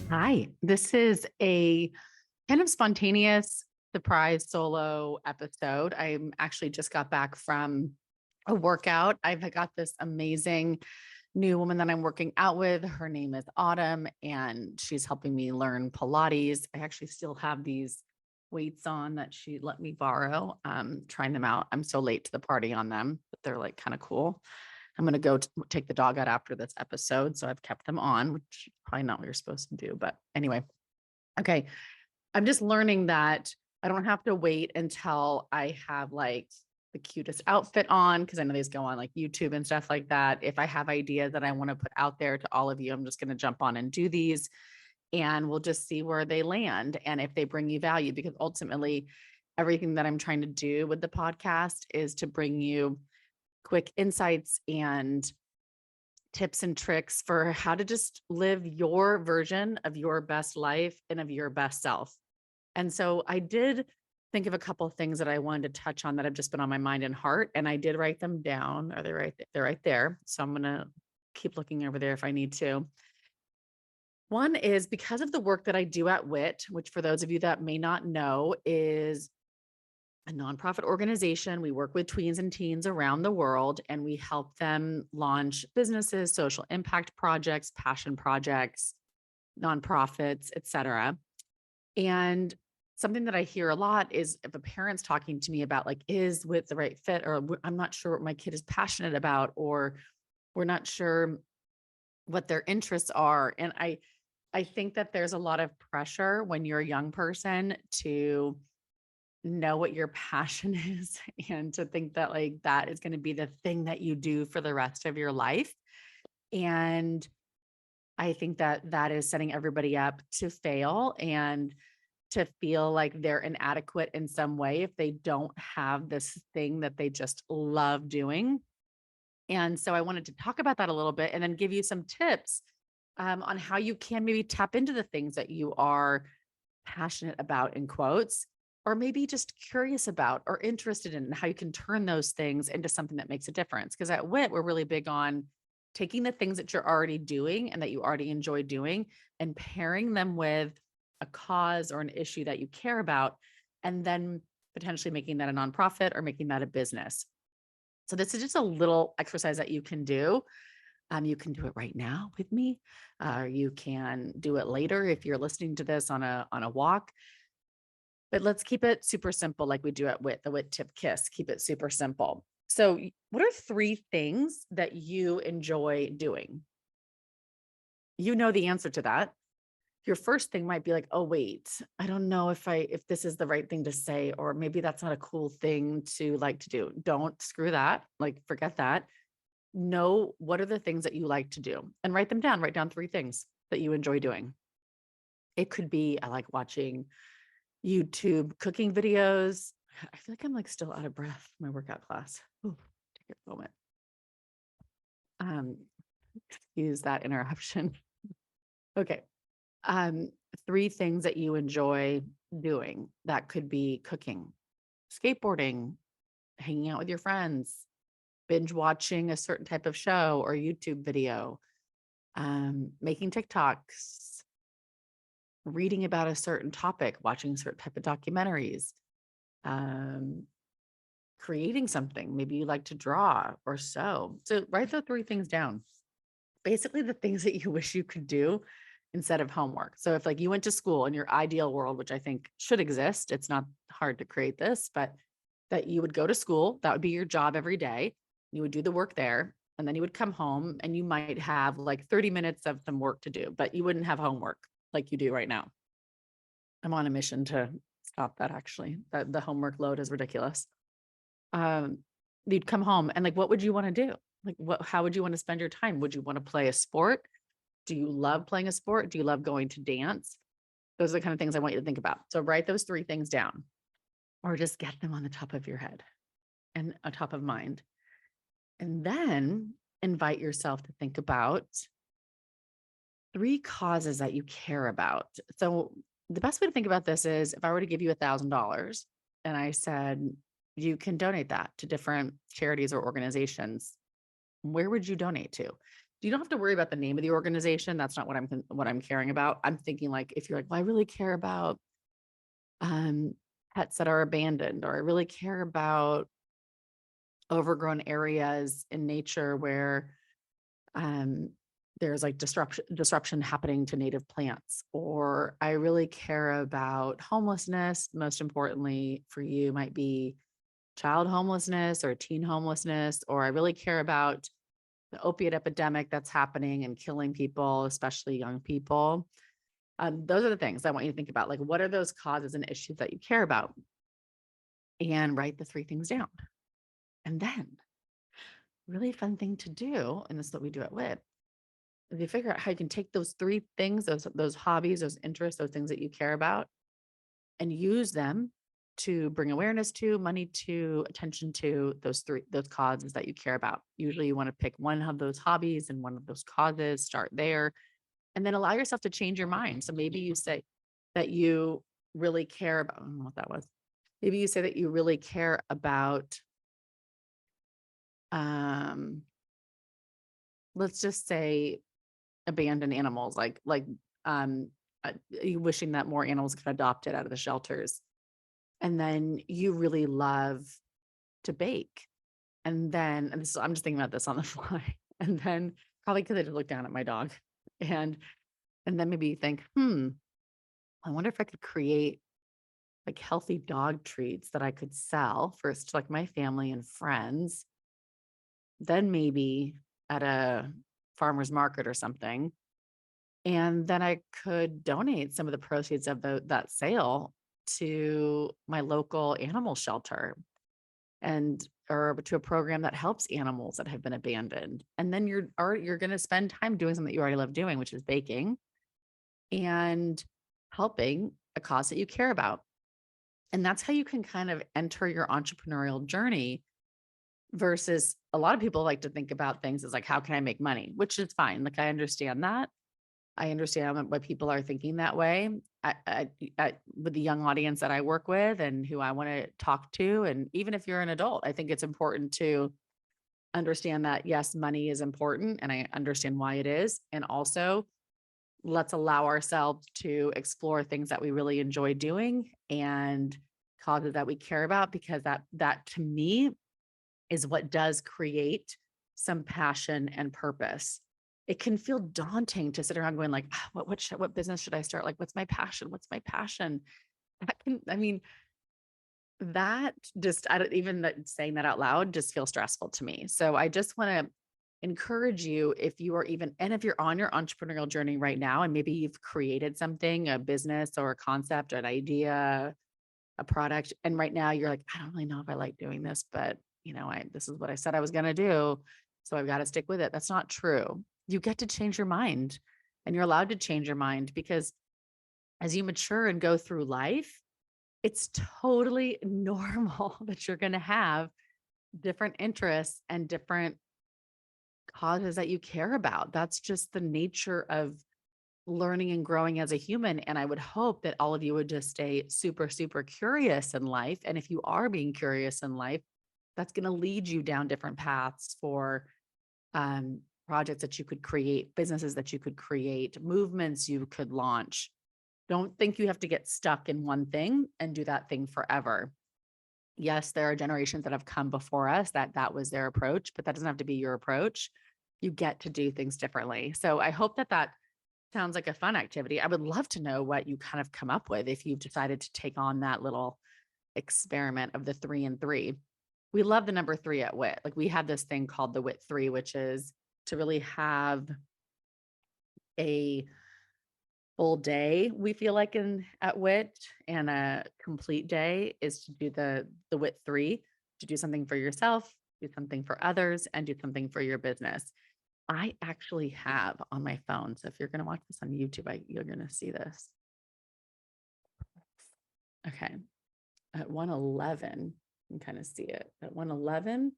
Hi, this is a kind of spontaneous surprise solo episode. I'm actually just got back from a workout. I've got this amazing new woman that I'm working out with. Her name is Autumn, and she's helping me learn Pilates. I actually still have these weights on that she let me borrow. Trying them out. I'm so late to the party on them, but they're like kind of cool. I'm going to go take the dog out after this episode. So I've kept them on, which is probably not what you're supposed to do. But anyway, okay. I'm just learning that I don't have to wait until I have like the cutest outfit on because I know these go on like YouTube and stuff like that. If I have ideas that I want to put out there to all of you, I'm just going to jump on and do these and we'll just see where they land and if they bring you value because ultimately everything that I'm trying to do with the podcast is to bring you quick insights and tips and tricks for how to just live your version of your best life and of your best self. And so I did think of a couple of things that I wanted to touch on that have just been on my mind and heart. And I did write them down. Are they right? They're right there. So I'm going to keep looking over there if I need to. One is because of the work that I do at WIT, which for those of you that may not know is a nonprofit organization. We work with tweens and teens around the world and we help them launch businesses, social impact projects, passion projects, nonprofits, et cetera. And something that I hear a lot is if a parent's talking to me about like, is WIT the right fit? Or I'm not sure what my kid is passionate about, or we're not sure what their interests are. And I think that there's a lot of pressure when you're a young person to know what your passion is and to think that like that is going to be the thing that you do for the rest of your life. And I think that that is setting everybody up to fail and to feel like they're inadequate in some way if they don't have this thing that they just love doing. And so I wanted to talk about that a little bit and then give you some tips on how you can maybe tap into the things that you are passionate about, in quotes, or maybe just curious about or interested in, and how you can turn those things into something that makes a difference. Because at WIT, we're really big on taking the things that you're already doing and that you already enjoy doing and pairing them with a cause or an issue that you care about, and then potentially making that a nonprofit or making that a business. So this is just a little exercise that you can do. You can do it right now with me. You can do it later if you're listening to this on a walk. But let's keep it super simple, like we do at WIT, the WIT tip kiss. Keep it super simple. So, what are three things that you enjoy doing? You know the answer to that. Your first thing might be like, oh, wait, I don't know if this is the right thing to say, or maybe that's not a cool thing to like to do. Don't screw that. Like, forget that. Know what are the things that you like to do and write them down. Write down three things that you enjoy doing. It could be, I like watching YouTube cooking videos. I feel like I'm like still out of breath from my workout class. Ooh, take a moment. Um, Excuse that interruption. Okay. Um, Three things that you enjoy doing. That could be cooking, skateboarding, hanging out with your friends, binge watching a certain type of show or YouTube video, making TikToks, reading about a certain topic, watching a certain type of documentaries, um, creating something. Maybe you like to draw or sew. So write those three things down. Basically, the things that you wish you could do instead of homework. So if like you went to school in your ideal world, which I think should exist, it's not hard to create this, but that you would go to school, that would be your job every day. You would do the work there, and then you would come home and you might have like 30 minutes of some work to do, but you wouldn't have homework like you do right now. I'm on a mission to stop that actually. That the homework load is ridiculous. Um, you'd come home and like, what would you want to do? Like, how would you want to spend your time? Would you want to play a sport? Do you love playing a sport? Do you love going to dance? Those are the kind of things I want you to think about. So write those three things down or just get them on the top of your head and on top of mind. And then invite yourself to think about three causes that you care about. So the best way to think about this is if I were to give you $1,000 and I said, you can donate that to different charities or organizations, where would you donate to? You don't have to worry about the name of the organization. That's not what I'm caring about. I'm thinking like, if you're like, well, I really care about um, pets that are abandoned, or I really care about overgrown areas in nature where um, there's like disruption happening to native plants, or I really care about homelessness. Most importantly for you might be child homelessness or teen homelessness, or I really care about the opiate epidemic that's happening and killing people, especially young people. Those are the things I want you to think about. Like, what are those causes and issues that you care about? And write the three things down. And then, really fun thing to do, and this is what we do at WIT, is you figure out how you can take those three things, those hobbies, those interests, those things that you care about, and use them to bring awareness to, money to, attention to those causes that you care about. Usually you want to pick one of those hobbies and one of those causes, start there, and then allow yourself to change your mind. So maybe you say that you really care about, I don't know what that was. Maybe you say that you really care about, um, let's just say abandoned animals, um, you wishing that more animals get adopted out of the shelters. And then you really love to bake. And then, and this, I'm just thinking about this on the fly. And then probably because I just looked down at my dog, and then maybe you think, I wonder if I could create like healthy dog treats that I could sell first to like my family and friends, then maybe at a farmer's market or something. And then I could donate some of the proceeds of that sale to my local animal shelter, and or to a program that helps animals that have been abandoned. And then you're going to spend time doing something that you already love doing, which is baking and helping a cause that you care about. And that's how you can kind of enter your entrepreneurial journey, versus a lot of people like to think about things as like, how can I make money? Which is fine. Like, I understand that. I understand why people are thinking that way. With the young audience that I work with and who I want to talk to. And even if you're an adult, I think it's important to understand that, yes, money is important, and I understand why it is. And also, let's allow ourselves to explore things that we really enjoy doing and causes that we care about, because that to me is what does create some passion and purpose. It can feel daunting to sit around going like, "Ah, what business should I start? Like, what's my passion? What's my passion?" That can, I mean, that just, I don't even saying that out loud just feels stressful to me. So I just want to encourage you, if you are even, and if you're on your entrepreneurial journey right now, and maybe you've created something, a business or a concept or an idea, a product, and right now you're like, I don't really know if I like doing this, but this is what I said I was going to do, so I've got to stick with it. That's not true. You get to change your mind, and you're allowed to change your mind, because as you mature and go through life, it's totally normal that you're going to have different interests and different causes that you care about. That's just the nature of learning and growing as a human. And I would hope that all of you would just stay super, super curious in life. And if you are being curious in life, that's going to lead you down different paths for um, projects that you could create, businesses that you could create, movements you could launch. Don't think you have to get stuck in one thing and do that thing forever. Yes, there are generations that have come before us that was their approach, but that doesn't have to be your approach. You get to do things differently. So I hope that sounds like a fun activity. I would love to know what you kind of come up with if you've decided to take on that little experiment of the 3 and 3. We love the number 3 at WIT. Like, we have this thing called the WIT 3, which is to really have a full day, we feel like, in at WIT, and a complete day is to do the WIT 3, to do something for yourself, do something for others, and do something for your business. I actually have on my phone. So if you're going to watch this on YouTube, you're going to see this. Okay. At 111, you can kind of see it. At 111,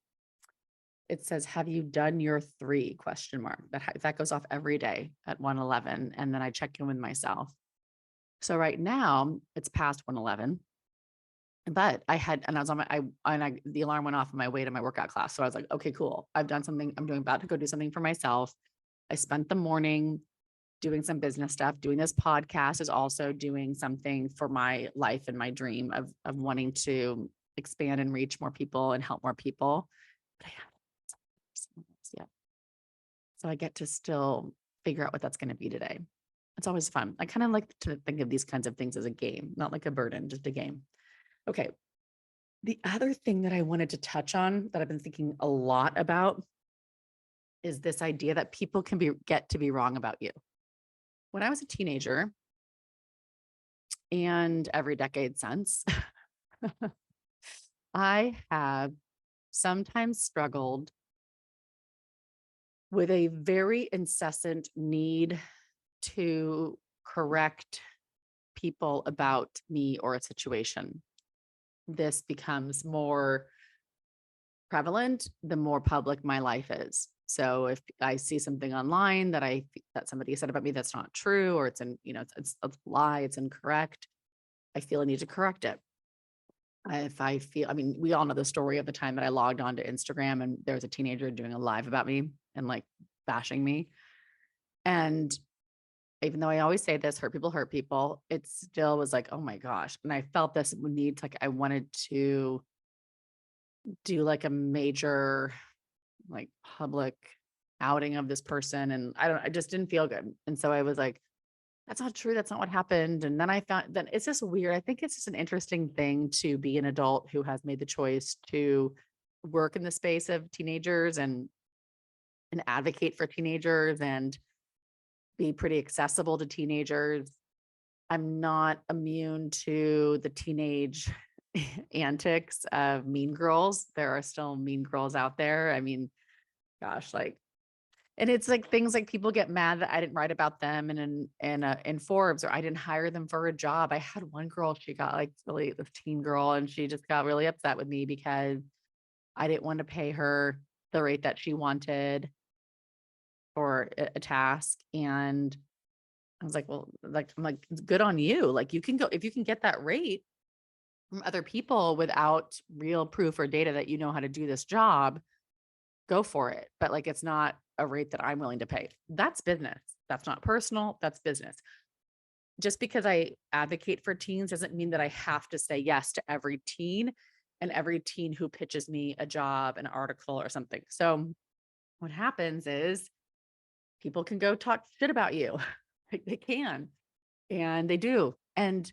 it says, have you done your 3 question mark? That goes off every day at 111. And then I check in with myself. So right now it's past 111, but and I was on the alarm went off on my way to my workout class. So I was like, okay, cool. I've done something. I'm about to go do something for myself. I spent the morning doing some business stuff. Doing this podcast is also doing something for my life and my dream of wanting to expand and reach more people and help more people. But I haven't yet. So I get to still figure out what that's going to be today. It's always fun. I kind of like to think of these kinds of things as a game, not like a burden, just a game. Okay. The other thing that I wanted to touch on that I've been thinking a lot about is this idea that people can get to be wrong about you. When I was a teenager and every decade since, I have sometimes struggled with a very incessant need to correct people about me or a situation. This becomes more prevalent the more public my life is. So if I see something online that somebody said about me that's not true, or it's a lie, it's incorrect, I feel a need to correct it. If I feel, I mean, we all know the story of the time that I logged on to Instagram and there was a teenager doing a live about me and like bashing me. And even though I always say this, hurt people, it still was like, oh my gosh. And I felt this need, like I wanted to do like a major, like public outing of this person. And I just didn't feel good. And so I was like, that's not true. That's not what happened. And then I found that it's just weird. I think it's just an interesting thing to be an adult who has made the choice to work in the space of teenagers and advocate for teenagers and be pretty accessible to teenagers. I'm not immune to the teenage antics of mean girls. There are still mean girls out there. I mean, gosh, and it's like things like people get mad that I didn't write about them and in Forbes, or I didn't hire them for a job. I had one girl, she got like really, this teen girl, and she just got really upset with me because I didn't want to pay her the rate that she wanted for a task. And I was like, well, I'm like, good on you. Like you can go, if you can get that rate from other people without real proof or data that you know how to do this job, go for it. But like, it's not a rate that I'm willing to pay. That's business. That's not personal. That's business. Just because I advocate for teens doesn't mean that I have to say yes to every teen and every teen who pitches me a job, an article or something. So what happens is people can go talk shit about you. They can, and they do. And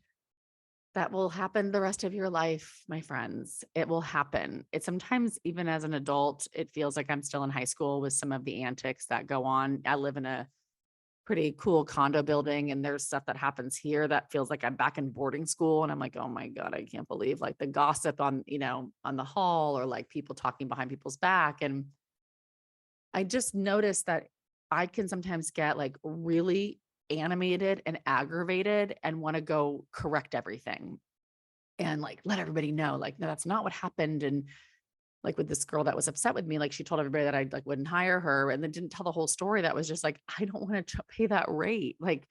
that will happen the rest of your life, my friends. It will happen. It sometimes, even as an adult, it feels like I'm still in high school with some of the antics that go on. I live in a pretty cool condo building, and there's stuff that happens here that feels like I'm back in boarding school. And I'm like, oh my God, I can't believe like the gossip on the hall, or like people talking behind people's back. And I just noticed that I can sometimes get like really animated and aggravated and want to go correct everything and like let everybody know, like, no, that's not what happened. And like with this girl that was upset with me, like she told everybody that I like wouldn't hire her and then didn't tell the whole story. That was just like, I don't want to pay that rate. Like,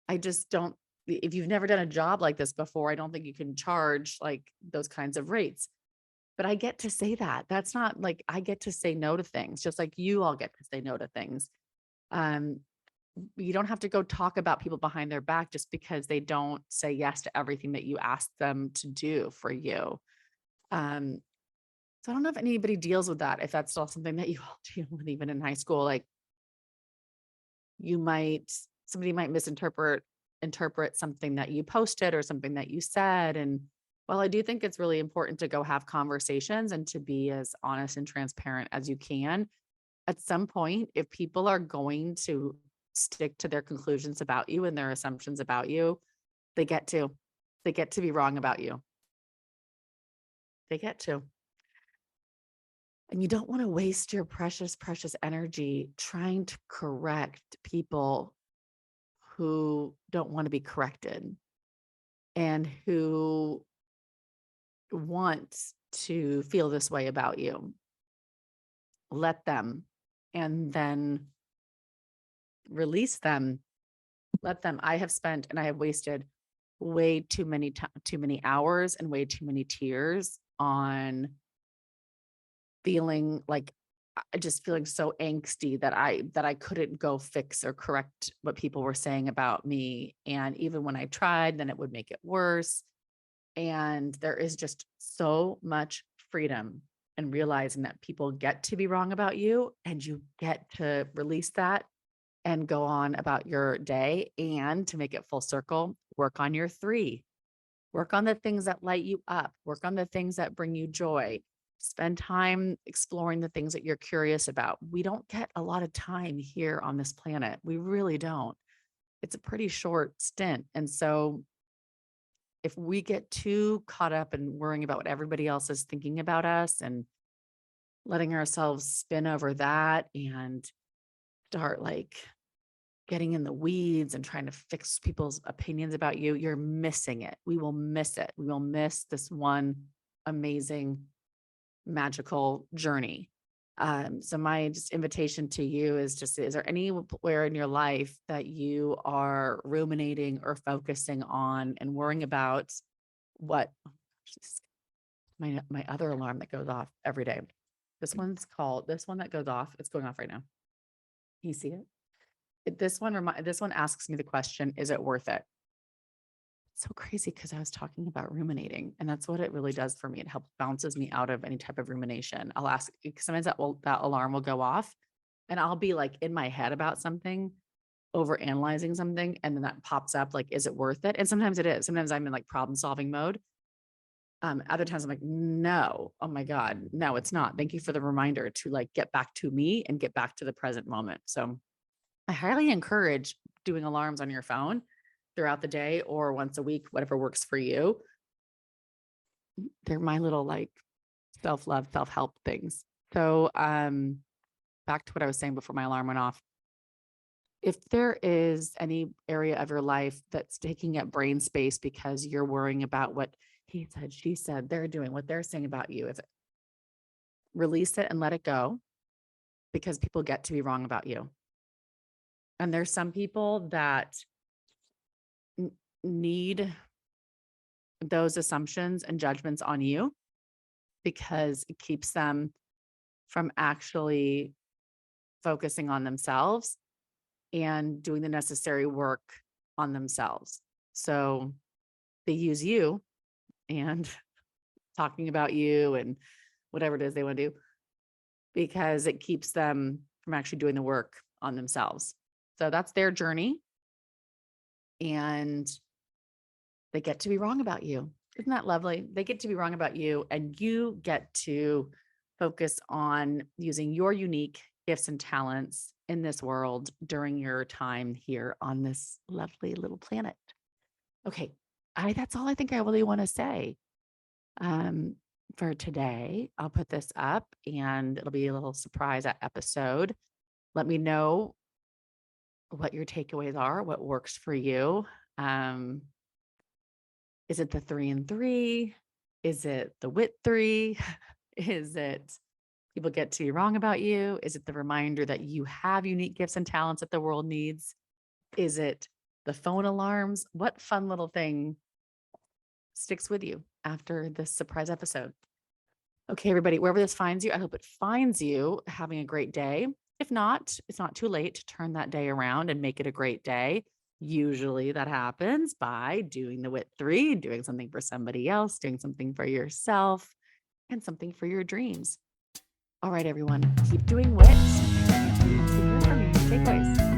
I just don't, if you've never done a job like this before, I don't think you can charge like those kinds of rates. But I get to say that. That's not like I get to say no to things, just like you all get to say no to things. Um, you don't have to go talk about people behind their back just because they don't say yes to everything that you ask them to do for you. Um, so I don't know if anybody deals with that, if that's still something that you all deal with even in high school. Like you might, somebody might interpret something that you posted or something that you said. And while I do think it's really important to go have conversations and to be as honest and transparent as you can, at some point, if people are going to stick to their conclusions about you and their assumptions about you, they get to. They get to be wrong about you. They get to. And you don't want to waste your precious, precious energy trying to correct people who don't want to be corrected and who want to feel this way about you. Let them, and then release them. Let them. I have spent and I have wasted way too many hours and way too many tears on feeling like just feeling so angsty that I couldn't go fix or correct what people were saying about me. And even when I tried, then it would make it worse. And there is just so much freedom in realizing that people get to be wrong about you and you get to release that and go on about your day. And to make it full circle, work on your three. Work on the things that light you up. Work on the things that bring you joy. Spend time exploring the things that you're curious about. We don't get a lot of time here on this planet. We really don't. It's a pretty short stint. And so if we get too caught up in worrying about what everybody else is thinking about us and letting ourselves spin over that and start like getting in the weeds and trying to fix people's opinions about you, you're missing it. We will miss it. We will miss this one amazing, magical journey. So my just invitation to you is just, is there anywhere in your life that you are ruminating or focusing on and worrying about what my other alarm that goes off every day? This one that goes off. It's going off right now. Can you see it? This one asks me the question, is it worth it? It's so crazy because I was talking about ruminating, and that's what it really does for me. It helps bounces me out of any type of rumination. I'll ask, sometimes that alarm will go off and I'll be like in my head about something, over analyzing something, and then that pops up like, is it worth it? And sometimes it is. Sometimes I'm in like problem solving mode. Other times I'm like, no, oh my God, no, it's not. Thank you for the reminder to like get back to me and get back to the present moment. So I highly encourage doing alarms on your phone throughout the day or once a week, whatever works for you. They're my little like self-love, self-help things. So back to what I was saying before my alarm went off. If there is any area of your life that's taking up brain space because you're worrying about what he said, she said, they're doing, what they're saying about you, release it and let it go, because people get to be wrong about you. And there's some people that need those assumptions and judgments on you because it keeps them from actually focusing on themselves and doing the necessary work on themselves. So they use you and talking about you and whatever it is they want to do because it keeps them from actually doing the work on themselves. So that's their journey. And they get to be wrong about you. Isn't that lovely? They get to be wrong about you, and you get to focus on using your unique gifts and talents in this world during your time here on this lovely little planet. Okay. That's all I think I really want to say. For today, I'll put this up and it'll be a little surprise episode. Let me know what your takeaways are, what works for you. Is it the 3 and 3? Is it the WIT 3? Is it people get to be wrong about you? Is it the reminder that you have unique gifts and talents that the world needs? Is it the phone alarms? What fun little thing sticks with you after this surprise episode? Okay, everybody, wherever this finds you, I hope it finds you having a great day. If not, it's not too late to turn that day around and make it a great day. Usually that happens by doing the WIT 3, doing something for somebody else, doing something for yourself, and something for your dreams. All right, everyone, keep doing WIT. I'll see you from you. Takeaways.